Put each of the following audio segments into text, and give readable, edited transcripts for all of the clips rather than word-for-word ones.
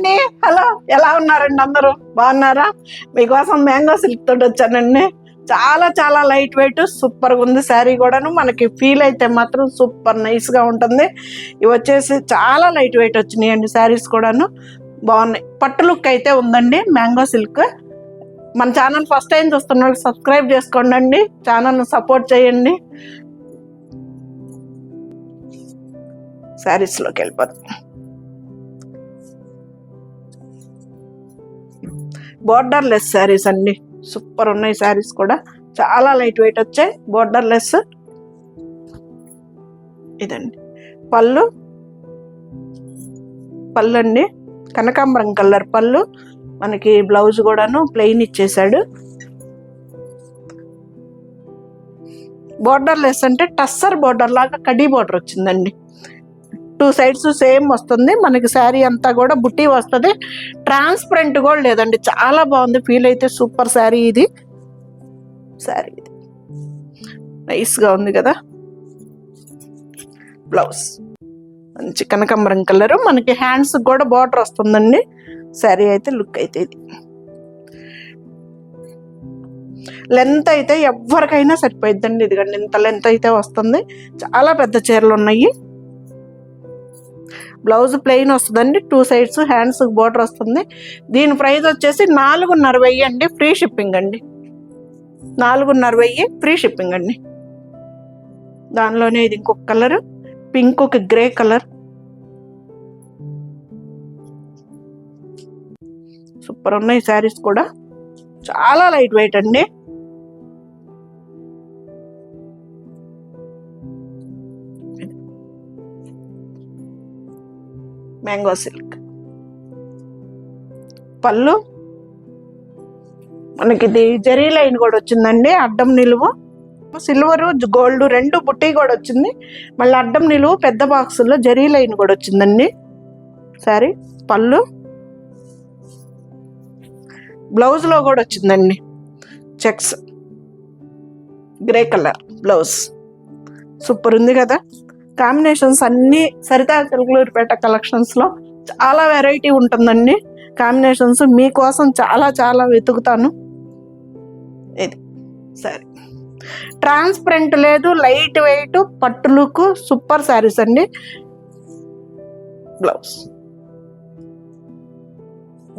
అండి. హలో, ఎలా ఉన్నారండి అందరూ? బాగున్నారా? మీకోసం మ్యాంగో సిల్క్ తోటి వచ్చానండి. చాలా చాలా లైట్ వెయిట్, సూపర్గా ఉంది శారీ కూడాను. మనకి ఫీల్ అయితే మాత్రం సూపర్ నైస్గా ఉంటుంది. ఇవి వచ్చేసి చాలా లైట్ వెయిట్ వచ్చినాయండి. శారీస్ కూడాను బాగున్నాయి. పట్టు లుక్ అయితే ఉందండి మ్యాంగో సిల్క్. మన ఛానల్ ఫస్ట్ టైం చూస్తున్నారు, సబ్స్క్రైబ్ చేసుకోండి, ఛానల్ను సపోర్ట్ చేయండి. శారీస్లోకి వెళ్ళిపోతాం. బోర్డర్ లెస్ శారీస్ అండి, సూపర్ ఉన్నాయి. శారీస్ కూడా చాలా లైట్ వెయిట్ వచ్చాయి, బోర్డర్ లెస్. ఇదండి పళ్ళు అండి, కనకాంబరం కలర్ పళ్ళు. మనకి బ్లౌజ్ కూడాను ప్లెయిన్ ఇచ్చేసాడు. బోర్డర్ లెస్ అంటే టస్సర్ బోర్డర్ లాగా కడీ బోర్డర్ వచ్చిందండి. 2 సైడ్స్ సేమ్ వస్తుంది. మనకి శారీ అంతా కూడా బుట్టి వస్తుంది. ట్రాన్స్పరెంట్ కూడా లేదండి, చాలా బాగుంది. ఫీల్ అయితే సూపర్ శారీ ఇది. శారీ ఇది నైస్గా ఉంది కదా. బ్లౌజ్ మంచి కనకాంబరం కలరు. మనకి హ్యాండ్స్ కూడా బార్డర్ వస్తుందండి. శారీ అయితే లుక్ అయితే ఇది. లెంత్ అయితే ఎవరికైనా సరిపోయిద్దండి. ఇదిగండి ఇంత లెంత్ అయితే వస్తుంది. చాలా పెద్ద చీరలు ఉన్నాయి. బ్లౌజ్ ప్లెయిన్ వస్తుందండి, 2 సైడ్స్ హ్యాండ్స్ బోర్డర్ వస్తుంది. దీని ప్రైస్ వచ్చేసి 4,500 అండి, ఫ్రీ షిప్పింగ్ అండి. 4,500 ఫ్రీ షిప్పింగ్ అండి. దానిలోనే ఇది ఇంకొక కలర్, పింక్ ఒక గ్రే కలర్. సూపర్ ఉన్నాయి శారీస్ కూడా, చాలా లైట్ వెయిట్ అండి. మ్యాంగో సిల్క్ పళ్ళు. మనకి ఇది జరీ లైన్ కూడా వచ్చిందండి, అడ్డం నిలువు. సిల్వర్ గోల్డ్ 2 బుట్టి కూడా వచ్చింది. మళ్ళీ అడ్డం నిలువు పెద్ద బాక్సుల్లో జరీ లైన్ కూడా వచ్చిందండి. సారీ పళ్ళు. బ్లౌజ్లో కూడా వచ్చిందండి checks, grey colour blouse. Super ఉంది కదా. కాంబినేషన్స్ అన్నీ సరితా చిలకలూరిపేట కలెక్షన్స్లో చాలా వెరైటీ ఉంటుందండి. కాంబినేషన్స్ మీకోసం చాలా చాలా వెతుకుతాను. ఇది సరే, ట్రాన్స్పరెంట్ లేదు, లైట్ వెయిట్, పట్టు లుక్, సూపర్ శారీస్ అండి.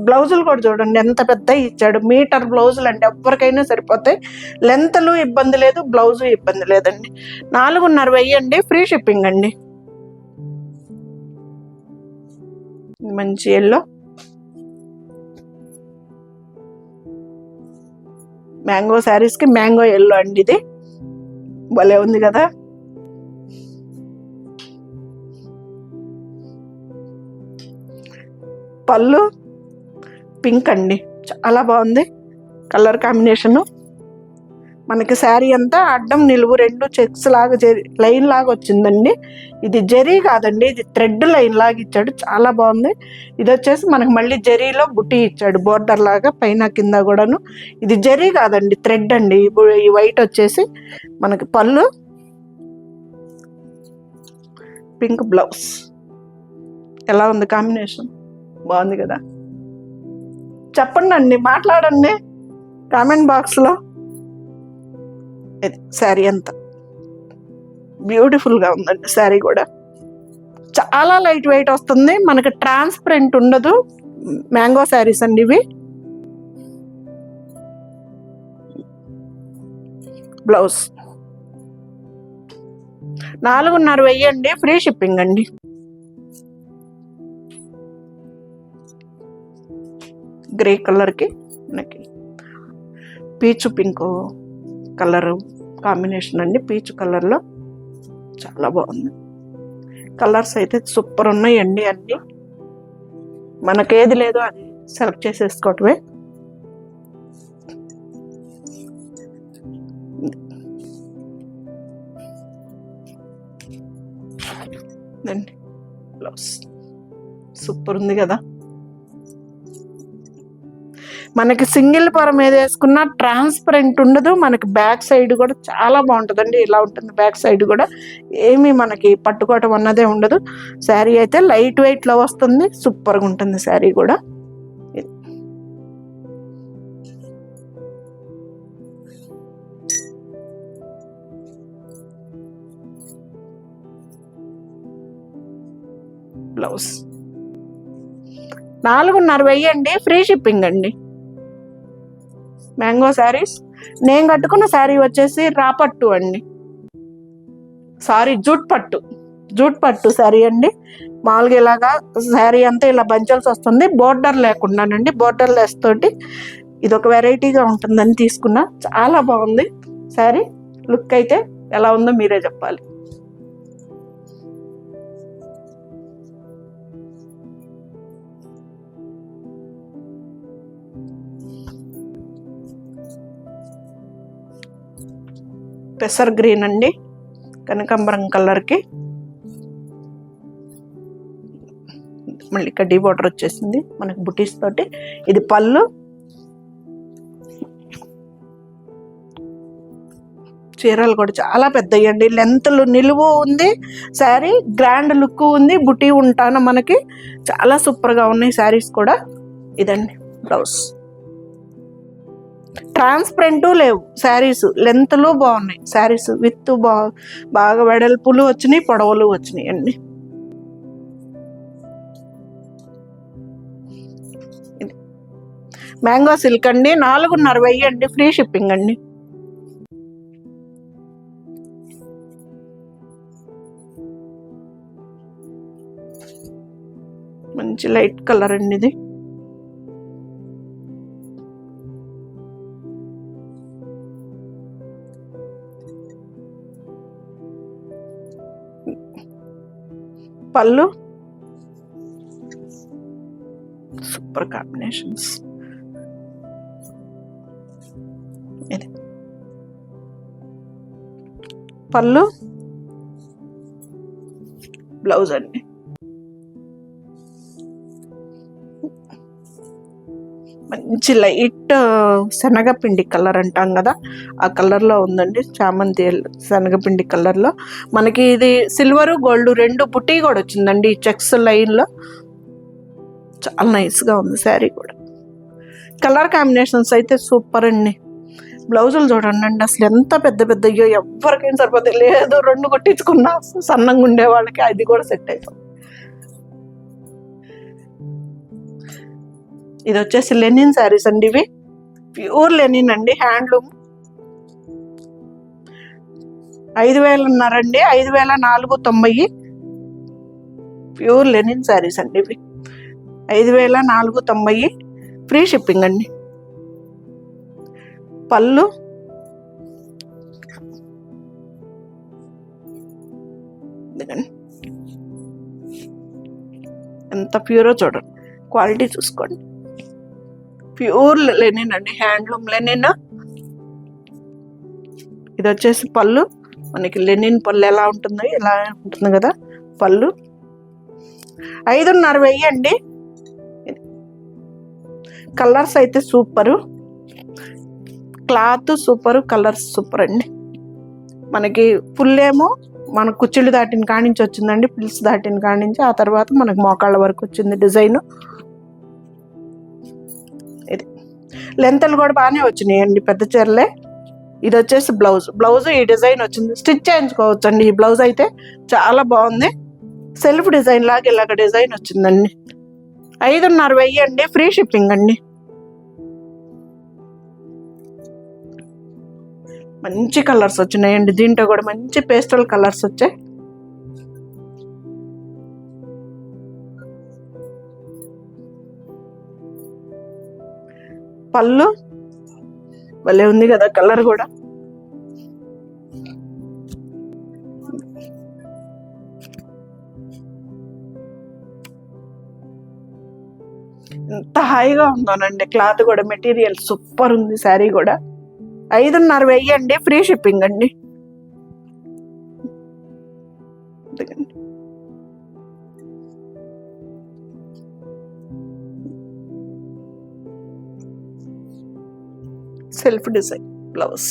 బ్లౌజులు కూడా చూడండి ఎంత పెద్ద ఇచ్చాడు. మీటర్ బ్లౌజులు అంటే ఎవరికైనా సరిపోతాయి. లెంత్లు ఇబ్బంది లేదు, బ్లౌజు ఇబ్బంది లేదండి. 4,500 అండి, ఫ్రీ షిప్పింగ్ అండి. మంచి ఎల్లో మ్యాంగో శారీస్కి మ్యాంగో ఎల్లో అండి. ఇది భలే ఉంది కదా. పళ్ళు పింక్ అండి, చాలా బాగుంది కలర్ కాంబినేషను. మనకి శారీ అంతా అడ్డం నిలువు 2 చెక్స్ లాగా లైన్ లాగా వచ్చిందండి. ఇది జరీ కాదండి, ఇది థ్రెడ్ లైన్ లాగా ఇచ్చాడు, చాలా బాగుంది. ఇది వచ్చేసి మనకి మళ్ళీ జరీలో బుట్టి ఇచ్చాడు, బోర్డర్ లాగా పైన కింద కూడాను. ఇది జరీ కాదండి, థ్రెడ్ అండి. ఈ వైట్ వచ్చేసి మనకి పళ్ళు, పింక్ బ్లౌజ్. ఎలా ఉంది కాంబినేషన్? బాగుంది కదా. చెప్పండి అండి, మాట్లాడండి కామెంట్ బాక్స్లో. శారీ అంతా బ్యూటిఫుల్గా ఉందండి. శారీ కూడా చాలా లైట్ వెయిట్ వస్తుంది, మనకి ట్రాన్స్పరెంట్ ఉండదు. మ్యాంగో శారీస్ అండి ఇవి. బ్లౌజ్ 4,500 అండి, ఫ్రీ షిప్పింగ్ అండి. గ్రే కలర్కి మనకి పీచు పింక్ కలర్ కాంబినేషన్ అండి. పీచు కలర్లో చాలా బాగుంది. కలర్స్ అయితే సూపర్ ఉన్నాయండి అన్నీ. మనకేది లేదో అది సెలెక్ట్ చేసేసుకోవటమే. బ్లౌజ్ సూపర్ ఉంది కదా. మనకి సింగిల్ పొర మీద వేసుకున్న ట్రాన్స్పరెంట్ ఉండదు. మనకి బ్యాక్ సైడ్ కూడా చాలా బాగుంటుందండి. ఇలా ఉంటుంది బ్యాక్ సైడ్ కూడా, ఏమీ మనకి పట్టుకోవటం అన్నదే ఉండదు. శారీ అయితే లైట్ వెయిట్లో వస్తుంది, సూపర్గా ఉంటుంది శారీ కూడా. బ్లౌజ్ 4,500 అండి, ఫ్రీ షిప్పింగ్ అండి. మ్యాంగో శారీస్. నేను కట్టుకున్న శారీ వచ్చేసి రాపట్టు అండి, సారీ జూట్ పట్టు శారీ అండి. మామూలుగా ఇలాగా శారీ అంతా ఇలా బంచల్స్ వస్తుంది, బోర్డర్ లేకుండానండి, బోర్డర్ లెస్ తోటి. ఇది ఒక వెరైటీగా ఉంటుందని తీసుకున్నా. చాలా బాగుంది శారీ. లుక్ అయితే ఎలా ఉందో మీరే చెప్పాలి. పెసర్ గ్రీన్ అండి, కనకాంబరం కలర్కి మళ్ళీ కడ్డీ బార్డర్ వచ్చేసింది మనకి బుటీస్ తోటి. ఇది పళ్ళు. చీరలు కూడా చాలా పెద్దవి అండి, లెంత్లు నిలువు ఉంది శారీ, గ్రాండ్ లుక్ ఉంది, బుటీ ఉంటాను మనకి. చాలా సూపర్గా ఉన్నాయి శారీస్ కూడా. ఇదండి బ్లౌజ్. ట్రాన్స్పరెంట్ లేవు శారీస్, లెంత్లు బాగున్నాయి శారీస్, విత్ బాగా వెడల్పులు వచ్చినాయి, పొడవులు వచ్చినాయి అండి. మ్యాంగో సిల్క్ అండి, 4,500 అండి, ఫ్రీ షిప్పింగ్ అండి. మంచి లైట్ కలర్ అండి ఇది. పళ్ళు సూపర్ కాంబినేషన్స్. ఇది పళ్ళు, బ్లౌజ్ అండి. మంచి లైట్ శనగపిండి కలర్ అంటాం కదా, ఆ కలర్లో ఉందండి, చామంతి శనగపిండి కలర్లో. మనకి ఇది సిల్వరు గోల్డ్ రెండు బుటీ కూడా వచ్చిందండి ఈ చెక్స్ లైన్లో. చాలా నైస్గా ఉంది శారీ కూడా. కలర్ కాంబినేషన్స్ అయితే సూపర్ అండి. బ్లౌజులు చూడండి అసలు ఎంత పెద్ద పెద్దయ్యో, ఎవరికైనా సరిపోతాయి. లేదు 2 కొట్టించుకున్నా సన్నంగా ఉండే వాళ్ళకి అది కూడా సెట్ అవుతుంది. ఇది వచ్చేసి లెనిన్ శారీస్ అండి, ఇవి ప్యూర్ లెనిన్ అండి, హ్యాండ్లూమ్. 5,000 అండి, 5,490. ప్యూర్ లెనిన్ శారీస్ అండి ఇవి, 5,490, ఫ్రీ షిప్పింగ్ అండి. పళ్ళు ఎంత ప్యూరో చూడండి, క్వాలిటీ చూసుకోండి. ప్యూర్ లెనిన్ అండి, హ్యాండ్లూమ్ లెనిన్. ఇది వచ్చేసి పళ్ళు, మనకి లెనిన్ పళ్ళు ఎలా ఉంటుందో ఇలా ఉంటుంది కదా పళ్ళు. 5,500 అండి. కలర్స్ అయితే super, cloth super, colours super అండి. మనకి ఫుల్ ఏమో మన కుచ్చిళ్ళు దాటిన కానించి వచ్చిందండి, పిల్స్ దాటిన కానించి, ఆ తర్వాత మనకి మోకాళ్ళ వరకు వచ్చింది డిజైన్. ఇది లెంత్లు కూడా బాగానే వచ్చినాయండి, పెద్ద చీరలే. ఇది వచ్చేసి బ్లౌజ్ ఈ డిజైన్ వచ్చింది, స్టిచ్ చేయించుకోవచ్చు అండి. ఈ బ్లౌజ్ అయితే చాలా బాగుంది, సెల్ఫ్ డిజైన్ లాగా ఇలాగ డిజైన్ వచ్చిందండి. 5,500 అండి, ఫ్రీ షిప్పింగ్ అండి. మంచి కలర్స్ వచ్చినాయండి దీంట్లో కూడా, మంచి పేస్టల్ కలర్స్ వచ్చాయి. పళ్ళు భలే ఉంది కదా కలర్ కూడా. ఎంత హాయిగా ఉందోనండి, క్లాత్ కూడా మెటీరియల్ సూపర్ ఉంది, శారీ కూడా. 5,500 అండి, ఫ్రీ షిప్పింగ్ అండి. Self design blouse.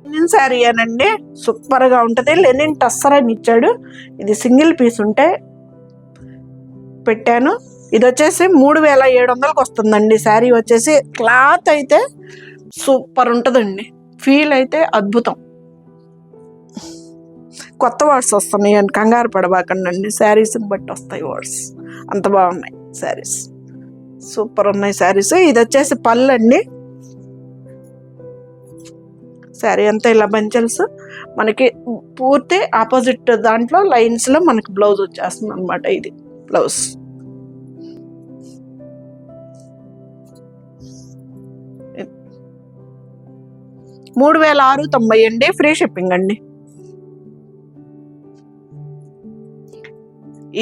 Linen sari అనండి, సూపర్గా ఉంటుంది. లెనిన్ టస్సర్ అని ఇచ్చాడు. ఇది సింగిల్ పీస్ ఉంటే పెట్టాను. ఇది వచ్చేసి 3700కి వస్తుందండి. శారీ వచ్చేసి క్లాత్ అయితే సూపర్ ఉంటుందండి. ఫీల్ అయితే అద్భుతం. కొత్త వర్డ్స్ వస్తున్నాయి అని కంగారు పడబాకండి. శారీస్ని బట్టి వస్తాయి వర్డ్స్. అంత బాగున్నాయి శారీస్, సూపర్ ఉన్నాయి శారీస్. ఇది వచ్చేసి పళ్ళు అండి. శారీ అంతా ఇలా బంచెల్స్, మనకి పూర్తి ఆపోజిట్ దాంట్లో లైన్స్లో మనకి బ్లౌజ్ వచ్చేస్తుంది అనమాట. ఇది బ్లౌజ్. $3690 అండి, ఫ్రీ షిప్పింగ్ అండి.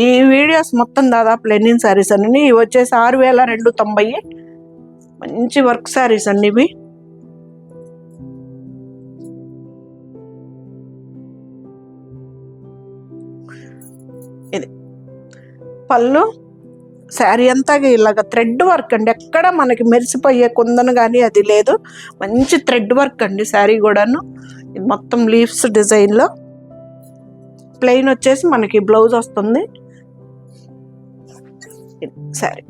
ఈ వీడియోస్ మొత్తం దాదాపు లెనిన్ శారీస్ అండి. ఇవి వచ్చేసి 6290. మంచి వర్క్ శారీస్ అండి ఇవి. ఇది పళ్ళు. శారీ అంతా ఇలాగ థ్రెడ్ వర్క్ అండి. ఎక్కడ మనకి మెరిసిపోయే కుందను కానీ అది లేదు. మంచి థ్రెడ్ వర్క్ అండి శారీ కూడాను. ఇది మొత్తం లీవ్స్ డిజైన్లో. ప్లెయిన్ వచ్చేసి మనకి బ్లౌజ్ వస్తుంది. శారీ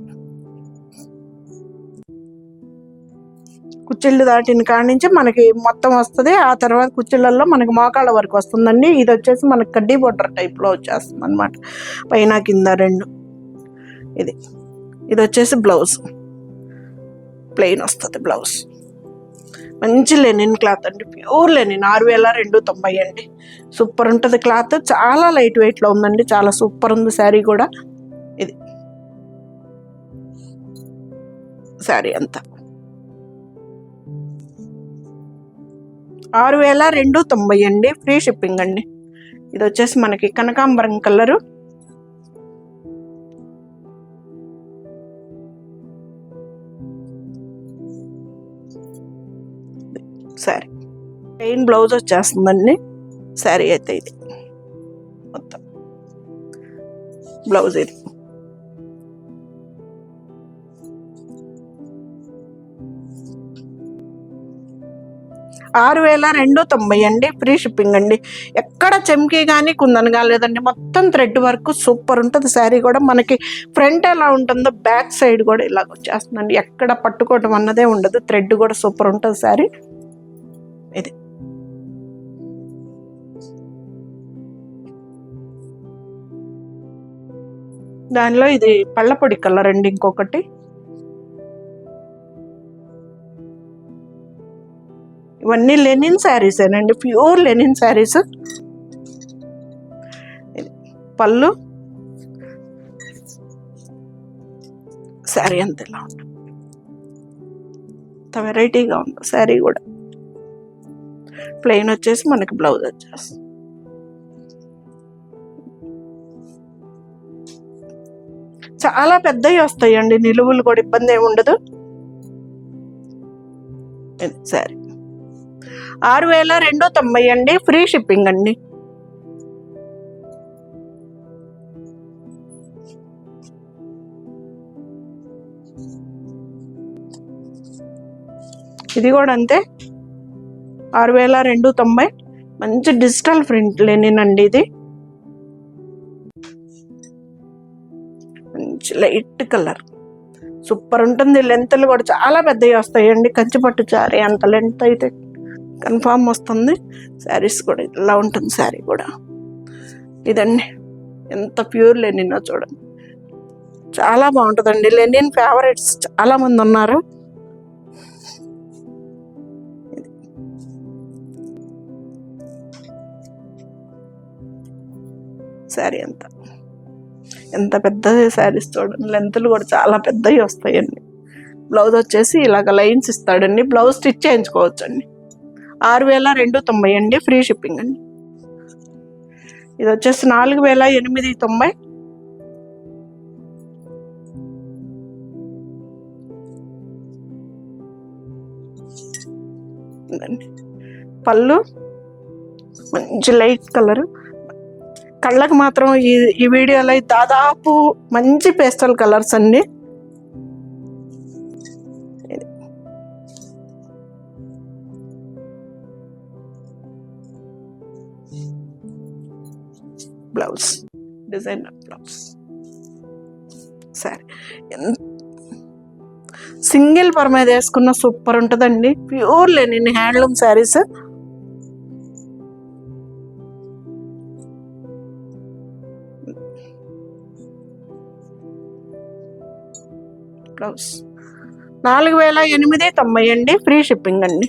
కుచ్చిళ్ళు దాటిన కాడి నుంచి మనకి మొత్తం వస్తుంది. ఆ తర్వాత కుచ్చిళ్ళల్లో మనకి మోకాళ్ళ వరకు వస్తుందండి. ఇది వచ్చేసి మనకి కడ్డీ బోర్డర్ టైప్లో వచ్చేస్తుంది అనమాట, పైన కింద రెండు. ఇది వచ్చేసి బ్లౌజ్, ప్లెయిన్ వస్తుంది బ్లౌజ్. మంచి లెనిన్ క్లాత్ అండి, ప్యూర్ లెనిన్. 6290 అండి. సూపర్ ఉంటుంది క్లాత్. చాలా లైట్ వెయిట్లో ఉందండి, చాలా సూపర్ ఉంది శారీ కూడా. ఇది శారీ అంతా 6290 అండి, ఫ్రీ షిప్పింగ్ అండి. ఇది వచ్చేసి మనకి కనకాంబరం కలరు. శారీ ప్లెయిన్ బ్లౌజ్ వచ్చేస్తుందండి. శారీ అయితే ఇది మొత్తం బ్లౌజ్. ఇది 6290 అండి, ఫ్రీ షిప్పింగ్ అండి. ఎక్కడ చెమ్కీ కానీ కుందన్ కాలేదండి, మొత్తం థ్రెడ్ వర్క్. సూపర్ ఉంటుంది శారీ కూడా. మనకి ఫ్రంట్ ఎలా ఉంటుందో బ్యాక్ సైడ్ కూడా ఇలాగ వచ్చేస్తుందండి. ఎక్కడ పట్టుకోవటం అన్నదే ఉండదు. థ్రెడ్ కూడా సూపర్ ఉంటుంది శారీ. ఇది దానిలో ఇది పళ్ళపొడి కలర్ అండి. ఇంకొకటి ఇవన్నీ లెనిన్ శారీస్ ఏనండి, ప్యూర్ లెనిన్ శారీస్. పళ్ళు, శారీ అంత ఇలా ఉంటుంది. అంత వెరైటీగా ఉంది శారీ కూడా. ప్లెయిన్ వచ్చేసి మనకి బ్లౌజ్ వచ్చేస్తుంది. చాలా పెద్దవి వస్తాయండి, నిలువులు కూడా ఇబ్బంది ఏమి ఉండదు. శారీ 6290 అండి, ఫ్రీ షిప్పింగ్ అండి. ఇది కూడా అంతే, 6290. మంచి డిజిటల్ ప్రింట్ లెనిన్ అండి ఇది. మంచి లైట్ కలర్, సూపర్ ఉంటుంది. లెంత్లు కూడా చాలా పెద్దవి వస్తాయండి. కంచిపట్టు శారీ అంత లెంత్ అయితే కన్ఫామ్ వస్తుంది. శారీస్ కూడా ఇలా ఉంటుంది శారీ కూడా. ఇదండి ఎంత ప్యూర్ లెనిన్ చూడండి, చాలా బాగుంటుందండి. లెనిన్ ఫేవరెట్స్ చాలా మంది ఉన్నారు. శారీ అంతా ఎంత పెద్ద శారీస్ చూడండి. లెంత్లు కూడా చాలా పెద్దవి వస్తాయండి. బ్లౌజ్ వచ్చేసి ఇలాగ లైన్స్ ఇస్తాడండి. బ్లౌజ్ స్టిచ్ చేయించుకోవచ్చు అండి. 6290 అండి, ఫ్రీ షిప్పింగ్ అండి. ఇది వచ్చేసి 4890. పళ్ళు మంచి లైట్ కలర్. కళ్ళకి మాత్రం ఈ వీడియోలో దాదాపు మంచి పేస్టల్ కలర్స్ అండి. Blouse designer blouse. సరే, సింగిల్ పర్ మీద వేసుకున్న సూపర్ ఉంటుందండి. Pure linen handloom saris. Blouse 4890 అండి, ఫ్రీ షిప్పింగ్ అండి.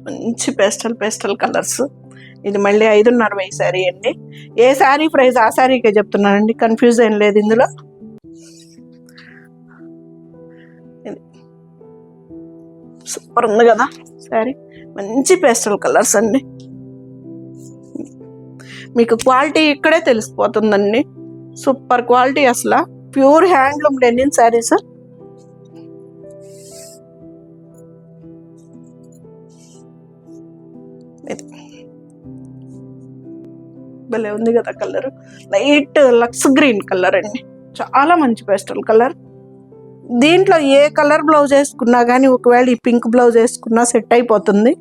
మంచి పేస్టల్ కలర్స్. ఇది మళ్ళీ 5.5 శారీ అండి. ఏ శారీ ప్రైస్ ఆ శారీకే చెప్తున్నానండి, కన్ఫ్యూజ్ ఏం లేదు ఇందులో. సూపర్ ఉంది కదా శారీ, మంచి పేస్టల్ కలర్స్ అండి. మీకు క్వాలిటీ ఇక్కడే తెలిసిపోతుందండి, సూపర్ క్వాలిటీ అసలు. Pure handloom linen saris. భలే ఉంది కదా colour, light lux green colour అండి, చాలా మంచి పేస్టల్ కలర్. దీంట్లో ఏ కలర్ బ్లౌజ్ వేసుకున్నా కానీ, ఒకవేళ ఈ పింక్ బ్లౌజ్ వేసుకున్నా సెట్ అయిపోతుంది.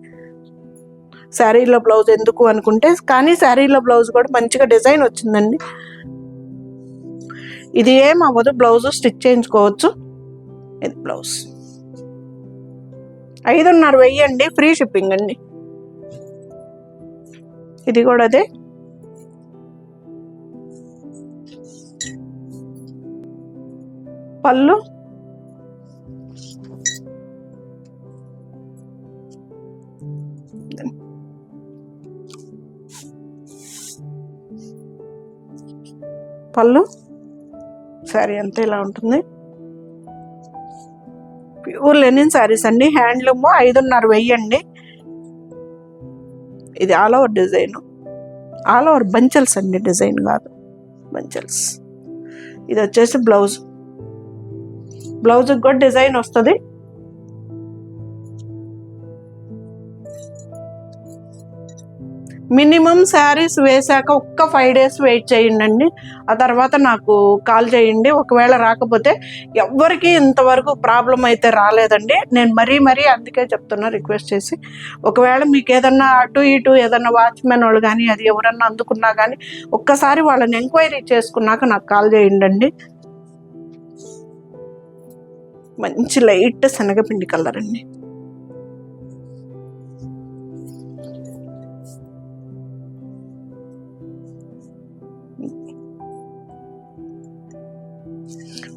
శారీలో బ్లౌజ్ ఎందుకు అనుకుంటే, కానీ శారీలో బ్లౌజ్ కూడా మంచిగా డిజైన్ వచ్చిందండి. ఇది ఏం అవ్వదు, బ్లౌజ్ స్టిచ్ చేయించుకోవచ్చు. ఇది బ్లౌజ్ 5.5 అండి, ఫ్రీ షిప్పింగ్ అండి. ఇది కూడా అదే. పళ్ళు శారీ అంతా ఇలా ఉంటుంది. ప్యూర్ లెనిన్ శారీస్ అండి, హ్యాండ్లూమ్. 5.5 అండి. ఇది all over design, all over బంచెల్స్ అండి, డిజైన్ కాదు, బంచెల్స్. ఇది వచ్చేసి బ్లౌజ్ కూడా డిజైన్ వస్తుంది. మినిమం శారీస్ వేసాక ఒక్క 5 days వెయిట్ చేయండి. ఆ తర్వాత నాకు కాల్ చేయండి. ఒకవేళ రాకపోతే, ఎవ్వరికి ఇంతవరకు ప్రాబ్లం అయితే రాలేదండి. నేను మరీ అందుకే చెప్తున్నా, రిక్వెస్ట్ చేసి. ఒకవేళ మీకు ఏదన్నా అటు ఇటు ఏదన్నా వాచ్మెన్ వాళ్ళు కానీ, అది ఎవరన్నా అందుకున్నా కానీ, ఒక్కసారి వాళ్ళని ఎంక్వైరీ చేసుకున్నాక నాకు కాల్ చేయండి. మంచి లైట్ శనగపిండి కలర్ అండి.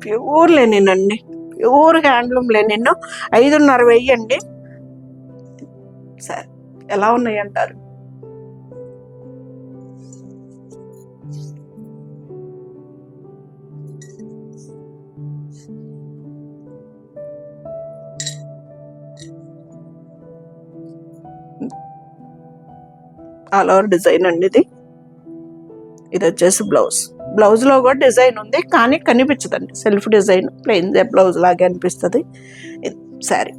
ప్యూర్ లెనిన్ అండి, ప్యూర్ హ్యాండ్లూమ్ లెనిన్. 5.5 అండి. సరే, ఎలా ఉన్నాయి అంటారు? ఆల్ ఓవర్ డిజైన్ అండి. ఇది వచ్చేసి బ్లౌజ్లో కూడా డిజైన్ ఉంది, కానీ కనిపించదండి. సెల్ఫ్ డిజైన్, ప్లెయిన్ బ్లౌజ్ లాగే అనిపిస్తుంది. శారీ